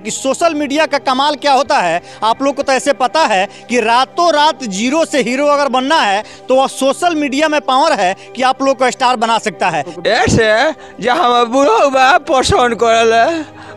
कि social media का कमाल क्या होता है। आप लोग को तो ऐसे पता है कि रातों रात जीरो से हीरो अगर बनना है तो वह सोशल मीडिया में पावर है कि आप लोग को स्टार बना सकता है। ऐसे जहाँ बुढ़ा पसंद करल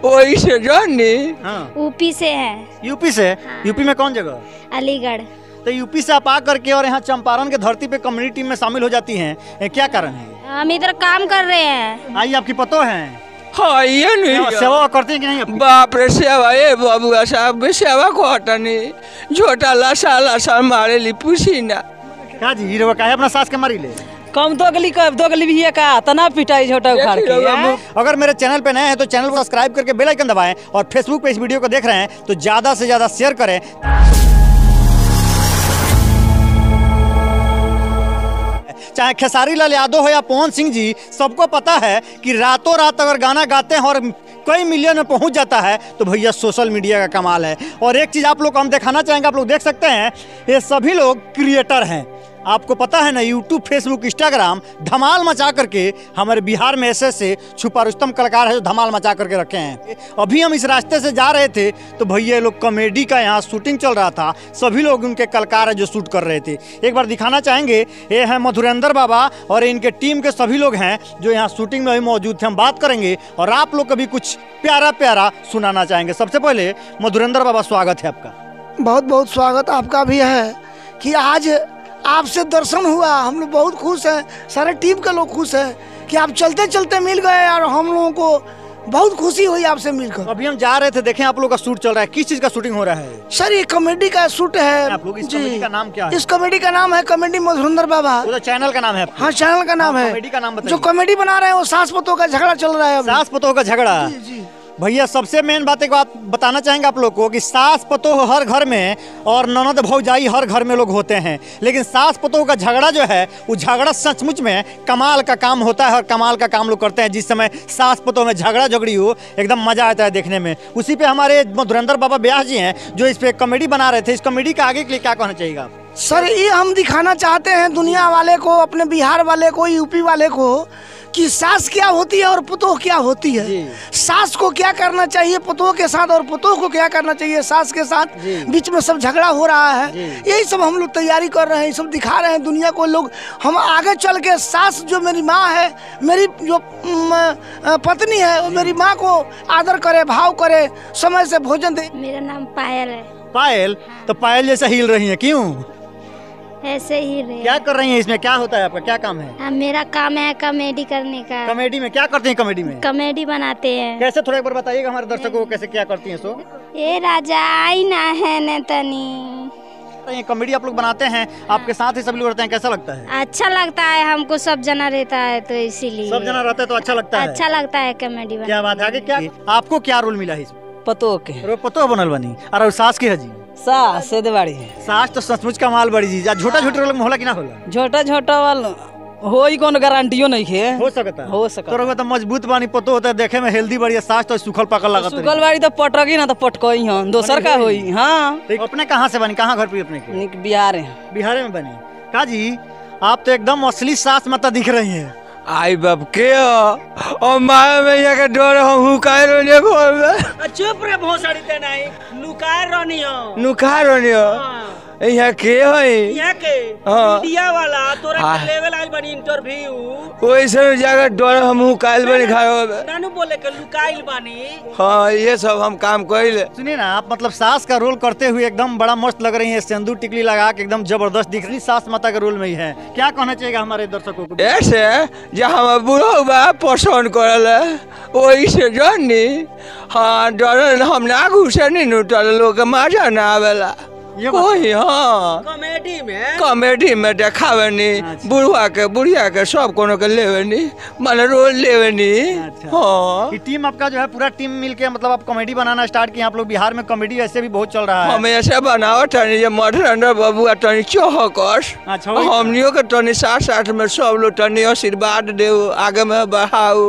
वही से जानी। यूपी से है। यूपी से? हाँ। यूपी में कौन जगह? अलीगढ़। तो यूपी से आप आ करके और यहाँ चंपारण के धरती पे कम्युनिटी में शामिल हो जाती हैं, क्या कारण है? हम इधर काम कर रहे हैं। आई आपकी पतो है? हाँ ये नहीं सेवा करते हैं कि नहीं आपकी? बाप रे सेवा ये बाबुआ साहब सेवा को हटनी झोटा लाशा लाशा मारे ली पूछी ना का जी हीरो का है अपना सास के मारी ले कम दो गली भी है का तना पिटाई झोटा उखाड़ के। अगर मेरे चैनल पे नए हैं तो चैनल को सब्सक्राइब करके बेल आइकन दबाएं और फेसबुक पे इस वीडियो को देख रहे हैं तो ज्यादा से ज्यादा शेयर करें। चाहे खेसारी लाल यादव हो या पवन सिंह जी, सबको पता है कि रातों रात अगर गाना गाते हैं और कई मिलियन में पहुंच जाता है तो भैया सोशल मीडिया का कमाल है। और एक चीज़ आप लोग को हम दिखाना चाहेंगे, आप लोग देख सकते हैं ये सभी लोग क्रिएटर हैं। आपको पता है ना, यूट्यूब, फेसबुक, इंस्टाग्राम धमाल मचा करके हमारे बिहार में ऐसे छुपा रुस्तम कलाकार है जो धमाल मचा करके रखे हैं। अभी हम इस रास्ते से जा रहे थे तो भैया लोग कॉमेडी का यहाँ शूटिंग चल रहा था, सभी लोग उनके कलाकार है जो शूट कर रहे थे। एक बार दिखाना चाहेंगे, ये है मधुरेंद्र बाबा और इनके टीम के सभी लोग हैं जो यहाँ शूटिंग में भी मौजूद थे। हम बात करेंगे और आप लोग को भी कुछ प्यारा प्यारा सुनाना चाहेंगे। सबसे पहले मधुरेंद्र बाबा, स्वागत है आपका। बहुत बहुत स्वागत आपका भी है कि आज आपसे दर्शन हुआ, हम लोग बहुत खुश हैं, सारे टीम के लोग खुश हैं कि आप चलते चलते मिल गए और हम लोगों को बहुत खुशी हुई आपसे मिलकर। अभी हम जा रहे थे, देखें आप लोग का शूट चल रहा है। किस चीज का शूटिंग हो रहा है? सर ये कॉमेडी का शूट है। आप लोग इस कॉमेडी का नाम क्या है? इस कॉमेडी का नाम है कॉमेडी मधुरेंद्र बाबा। तो चैनल का नाम है? हाँ चैनल का नाम है। कॉमेडी का नाम बताइए। जो कॉमेडी बना रहे हैं वो सास पतों का झगड़ा चल रहा है। सास पतों का झगड़ा? भैया सबसे मेन बात एक बात बताना चाहेंगे आप लोग को कि सास पतोह हर घर में और ननद भौजाई हर घर में लोग होते हैं, लेकिन सास पतोह का झगड़ा जो है वो झगड़ा सचमुच में कमाल का काम होता है और कमाल का काम लोग करते हैं। जिस समय सास पतोह में झगड़ा झगड़ी हो एकदम मजा आता है देखने में। उसी पे हमारे मधुरेंद्र बाबा व्यास जी हैं जो इस पे कॉमेडी बना रहे थे। इस कॉमेडी का आगे के लिए क्या कहना चाहिए आप? सर ये हम दिखाना चाहते हैं दुनिया वाले को, अपने बिहार वाले को, यूपी वाले को कि सास क्या होती है और पतोह क्या होती है। सास को क्या करना चाहिए पतोह के साथ और पतोह को क्या करना चाहिए सास के साथ। बीच में सब झगड़ा हो रहा है, यही सब हम लोग तैयारी कर रहे हैं, सब दिखा रहे हैं दुनिया को लोग। हम आगे चल के सास जो मेरी माँ है, मेरी जो पत्नी है, वो मेरी माँ को आदर करे, भाव करे, समय से भोजन दे। मेरा नाम पायल है। पायल? तो पायल जैसा हिल रही है, क्यों? ऐसे ही रहे। क्या कर रही हैं इसमें? क्या होता है आपका, क्या काम है? मेरा काम है कॉमेडी करने का। कॉमेडी में क्या करते हैं? कॉमेडी में कॉमेडी बनाते हैं। कैसे, थोड़ा एक बार बताइएगा हमारे दर्शकों को कैसे क्या करती हैं। सो ये राजा आई ना है नेतनी। कॉमेडी आप लोग बनाते हैं, आपके साथ ही सब लोग रहते हैं, कैसा लगता है? अच्छा लगता है हमको, सब जना रहता है तो इसीलिए। सब जना रहता है तो अच्छा लगता है। अच्छा लगता है कॉमेडी। क्या बात है। आगे क्या आपको क्या रोल मिला है इसमें? पतो के पतो बनल बनी और सास की हजी सास से देवाड़ी है। सास तो सचमुच का माल बड़ी चीज। छोटा छोटा रोल में होला कि ना होला? छोटा छोटा वाला हो ही कौन गारंटियो नहीं है। हो सकता है, हो सकता है। तो मजबूत बानी, पतो होता है देखे में हेल्दी बड़ी है। सास तो सूखल पकड़ लगा। सूखल बाड़ी तो पटकी ना तो पटकोई हम दोसर का होई। हाँ अपने कहाँ से बनी, कहाँ घर पे अपने? बिहार है। बिहार में बनी। का जी आप तो एकदम असली सास माता दिख रही है। आई बाप के और माया मैया के डर हम हुकाए रोने घर में। चुप रे भोसड़ी ते नहीं लुकाए रहनी हो। नुकार रोने यहाँ के है? यहाँ के मीडिया वाला तोरा के लेवल आज बनी इंटरव्यू वैसे जगह डर हम हुकाइल बनी घर में। नानू बोले के लुकाइल बानी। हाँ ये सब हम काम कइले। सुनिए ना, आप मतलब सास का रोल करते हुए एकदम बड़ा मस्त लग रही है, सिंदूर टिकली लगा के एकदम जबरदस्त दिख रही। सास माता के रोल में ही है, क्या कहना चाहिए हमारे दर्शकों को? ऐसे जहाँ बुढ़ा पसंद करल वही से जानी। हाँ डर हम ना घुसे नहीं लोग मजा ना आवेला कोई। हाँ कॉमेडी में देखावे नी बुढ़वा के बुढ़िया के सब कोनो के लेवे नी, माने रोल लेवे नी। हाँ ये टीम आपका जो है पूरा टीम मिलके मतलब आप कॉमेडी बनाना स्टार्ट किए। आप लोग बिहार में कॉमेडी ऐसे भी बहुत चल रहा है। हम ऐसे बनाओ टनी जे मधुरेंद्र बाबू टनी चौहकस। अच्छा हमनियों के टनी साथ साथ में सब लोग टनी आशीर्वाद दे, आगे में बढ़ाओ,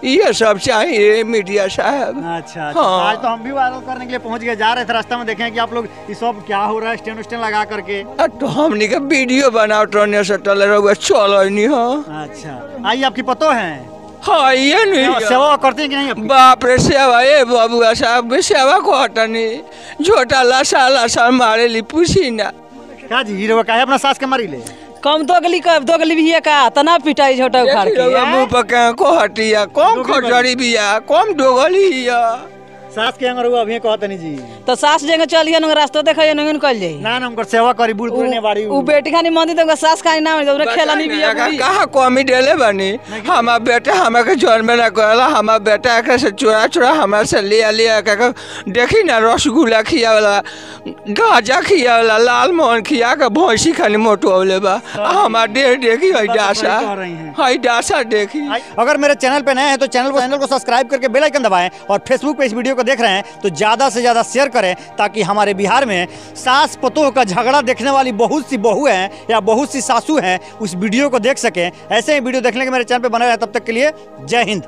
ये सब चाहिए मीडिया साहब। अच्छा आज तो हम भी वायरल करने के लिए पहुंच गए। जा रहे थे रास्ता में देखे कि आप लोग ये सब क्या हो रहा है, स्टैंड लगा करके। तो हमनी के वीडियो बनाओ टने से टले रहुए चलो नहीं। हाँ अच्छा आई आपकी पतो है? हाँ ये नहीं सेवा करते हैं कि नहीं? बाप रे सेवा ए बबुआ साहब सेवा कहतनी झोटा लसा लसा मारे ली पूछी ना का जी हीरो काहे अपना सास के मारी ले? कम दोगली भी का तना पिटाई झोटा उखाड़ के मुँह पर को हटिया कम खजड़ी बिया कम डोगलिया सास के अंगर अभी कहते नहीं जी तो सास जगह चलिए न रास्ता देखिए न कल जाई ना ना उनकर सेवा करी बूढ़ पुराने बाड़ी उ बेटी खानी मंदिर तो सास खानी ना हो खेला नहीं बिया कहाँ कमी डेले बनी हमार बेटा हमारे के जन्म ना करला हमार बेटा एक से चोरा चोरा हमारे से लिया देखी ना रसगुल्ला खिया वाला गाजा खिया वाला लाल मोहन खिया के भैंसी खानी मोटोले बा हमार डेढ़ देखी हई डासा देखी। अगर मेरे चैनल पे नए हैं तो चैनल को सब्सक्राइब करके बेल आइकन दबाएं और फेसबुक पे इस वीडियो को देख रहे हैं तो ज़्यादा से ज़्यादा शेयर करें ताकि हमारे बिहार में सास पतोह का झगड़ा देखने वाली बहुत सी बहू हैं या बहुत सी सासू हैं उस वीडियो को देख सकें। ऐसे ही वीडियो देखने के मेरे चैनल पे बने रहे तब तक के लिए जय हिंद।